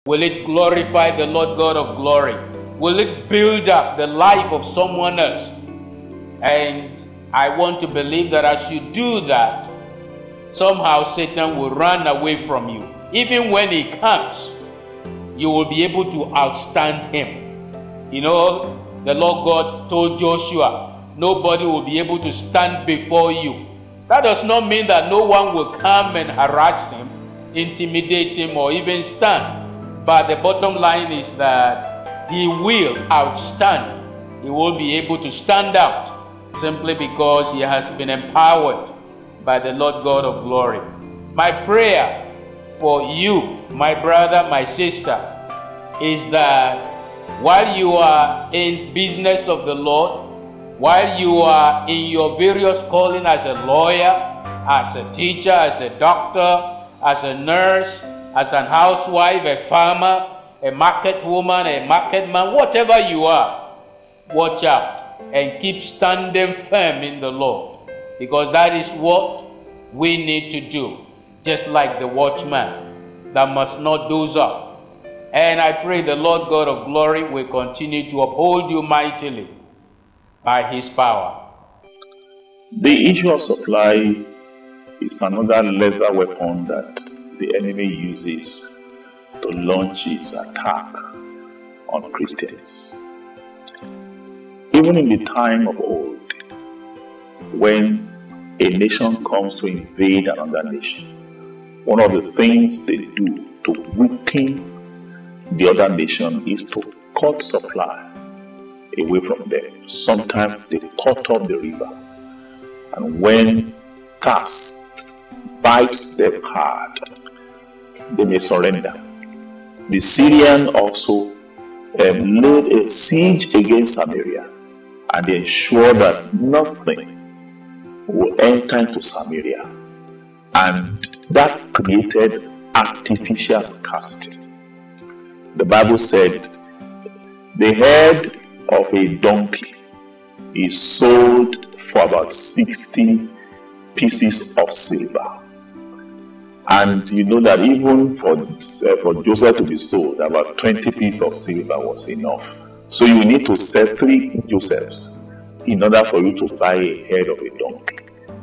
Will it glorify the Lord God of glory? Will it build up the life of someone else? And I want to believe that as you do that, somehow Satan will run away from you. Even when he comes, you will be able to outstand him. You know, the Lord God told Joshua, nobody will be able to stand before you. That does not mean that no one will come and harass him, intimidate him, or even stand. But the bottom line is that he will outstand. He will be able to stand out simply because he has been empowered by the Lord God of glory. My prayer for you, my brother, my sister, is that while you are in business of the Lord, while you are in your various calling as a lawyer, as a teacher, as a doctor, as a nurse, as an housewife, a farmer, a market woman, a market man, whatever you are, watch out and keep standing firm in the Lord, because that is what we need to do, just like the watchman that must not doze off. And I pray the Lord God of glory will continue to uphold you mightily by his power. The issue of supply is another lethal weapon that the enemy uses to launch his attack on Christians. Even in the time of old, when a nation comes to invade another nation, one of the things they do to weaken the other nation is to cut supply away from them. Sometimes they cut off the river, and when thirst bites them hard, they may surrender. The Syrian also laid a siege against Samaria, and they ensured that nothing will enter into Samaria, and that created artificial scarcity. The Bible said the head of a donkey is sold for about 60 pieces of silver. And you know that even for Joseph to be sold, about 20 pieces of silver was enough. So you need to sell 3 Josephs in order for you to buy a head of a donkey.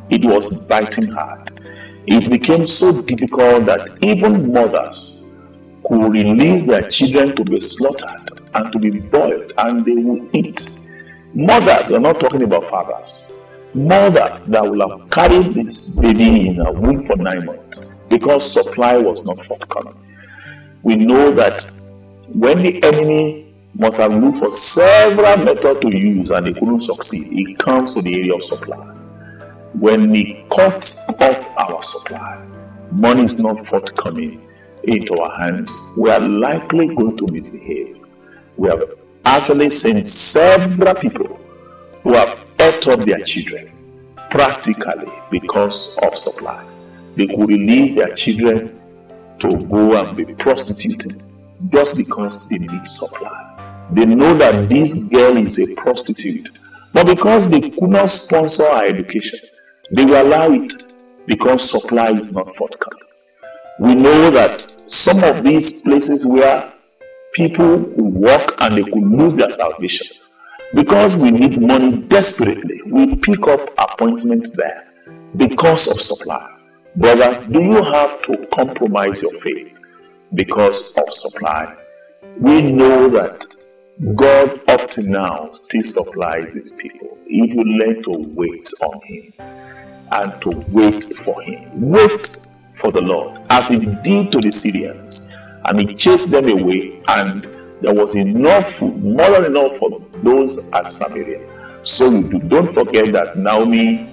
It was biting hard. It became so difficult that even mothers could release their children to be slaughtered and to be boiled, and they will eat. Mothers, we're not talking about fathers. Mothers that will have carried this baby in a womb for 9 months because supply was not forthcoming. We know that when the enemy must have looked for several methods to use and they couldn't succeed, it comes to the area of supply. When he cuts off our supply, money is not forthcoming into our hands, we are likely going to misbehave. We have actually seen several people who have ate up their children practically because of supply. They could release their children to go and be prostituted just because they need supply. They know that this girl is a prostitute, but because they could not sponsor her education, they will allow it because supply is not forthcoming. We know that some of these places where people who work and they could lose their salvation, because we need money desperately, we pick up appointments there because of supply. Brother, do you have to compromise your faith because of supply? We know that God up to now still supplies his people if you learn to wait on him and to wait for him. Wait for the Lord, as he did to the Syrians, and he chased them away, and there was enough food, more than enough for those at Samaria. So don't forget that Naomi,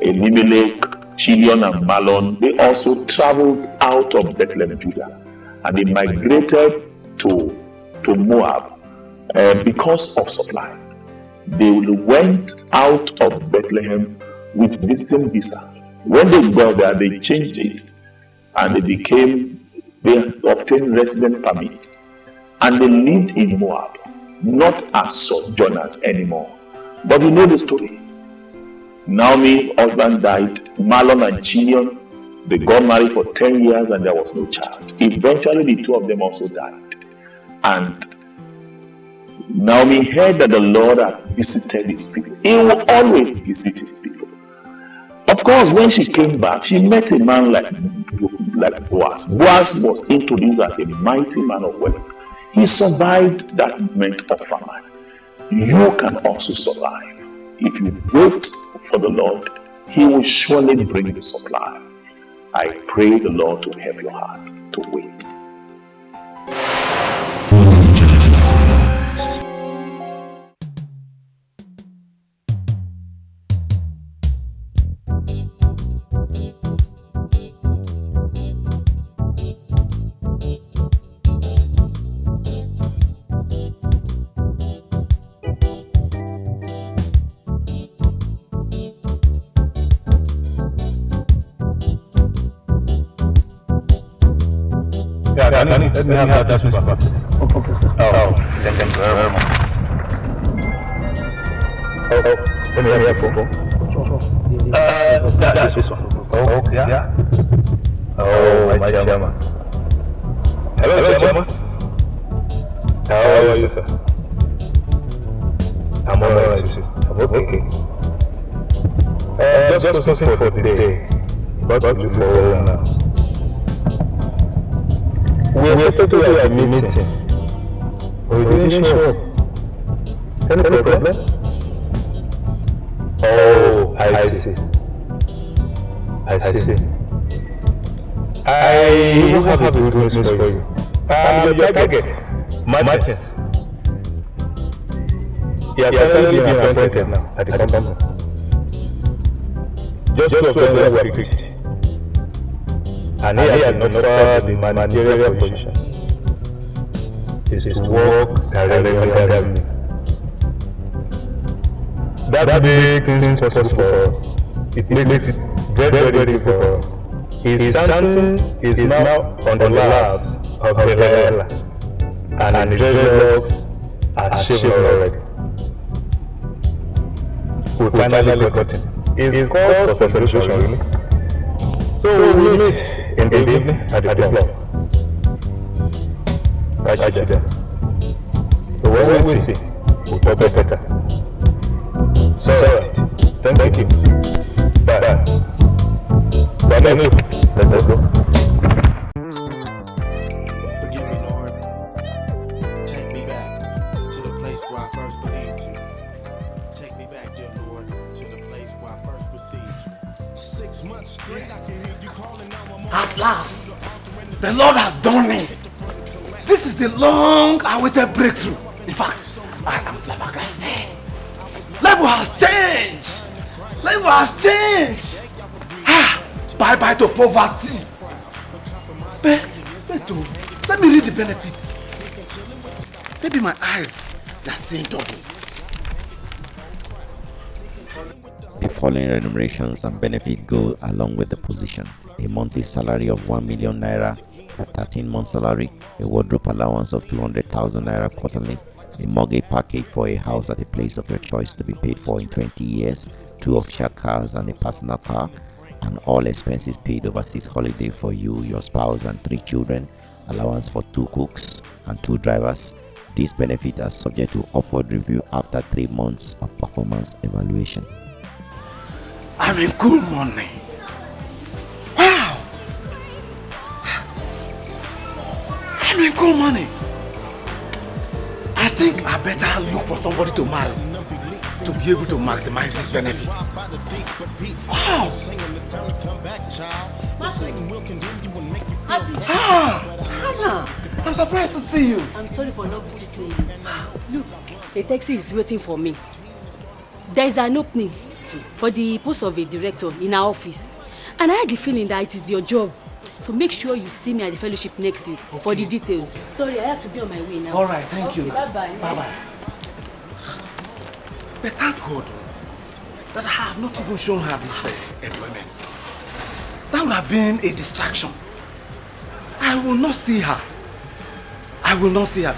Elimelech, Chilion, and Mahlon, they also traveled out of Bethlehem, Judah, and they migrated to Moab because of supply. They went out of Bethlehem with visiting visa. When they got there, they changed it, and they obtained resident permits, and they lived in Moab, not as sojourners anymore. But you know the story. Naomi's husband died. Mahlon and Chilion They got married for 10 years and there was no child. Eventually, the two of them also died. And Naomi heard that the Lord had visited his people. He will always visit his people. Of course, when she came back, she met a man like Boaz. Boaz was introduced as a mighty man of wealth. He survived that moment of famine. You can also survive. If you wait for the Lord, he will surely bring the supply. I pray the Lord to help your heart to wait. Let me have that newspaper, please. Okay, sir. Oh, thank you very much. Let me have your phone. This one. Oh, yeah. Oh, my chairman. Hello, chairman. How are you, sir? I'm alright, sir. I'm okay. Just closing for the day. About to follow now. We expected to have a meeting. We didn't show up. Any problem? Oh, I see. I have a good news for you. Your target, Martins. You are currently being appointed now at the company. Just to observe where we are picked. And he has been offered the managerial position. Is to work directly under me. That makes things possible for us. It makes it very, very easy for us. His son is now on the labs of Delilah, and the dreadlocks are shaven already. We finally got him. It's cause for celebration, really. So we meet in the evening at the club. Right there. So when we see, we'll talk better. So, thank you. Bye. Let's go. Forgive me, Lord. Take me back to the place where I first believed you. Take me back, dear Lord, to the place where I first received you. 6 months straight, I can hear you calling now. At last, the Lord has done it. This is the long-awaited breakthrough. In fact, I am flabbergasted. Level has changed. Level has changed. Bye-bye to poverty. Let me read the benefits. Maybe my eyes are seeing double. The following remunerations and benefits go along with the position: a monthly salary of 1 million naira, a 13-month salary, a wardrobe allowance of 200,000 naira quarterly, a mortgage package for a house at a place of your choice to be paid for in 20 years, 2 official cars and a personal car, and all expenses paid overseas holiday for you, your spouse and 3 children, allowance for 2 cooks and 2 drivers. These benefits are subject to upward review after 3 months of performance evaluation. I'm in good money. Wow! I'm in good money. I think I better look for somebody to marry to be able to maximize this benefit. Wow! Hannah! I'm surprised to see you. I'm sorry for not visiting you. Look, the taxi is waiting for me. There is an opening for the post of a director in our office. And I had the feeling that it is your job. So make sure you see me at the fellowship next week for the details. Sorry, I have to be on my way now. All right, thank you. Bye-bye. Bye-bye. But thank God that I have not even shown her this employment. That would have been a distraction. I will not see her. I will not see her.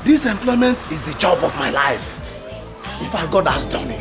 This employment is the job of my life. In fact, God has done it.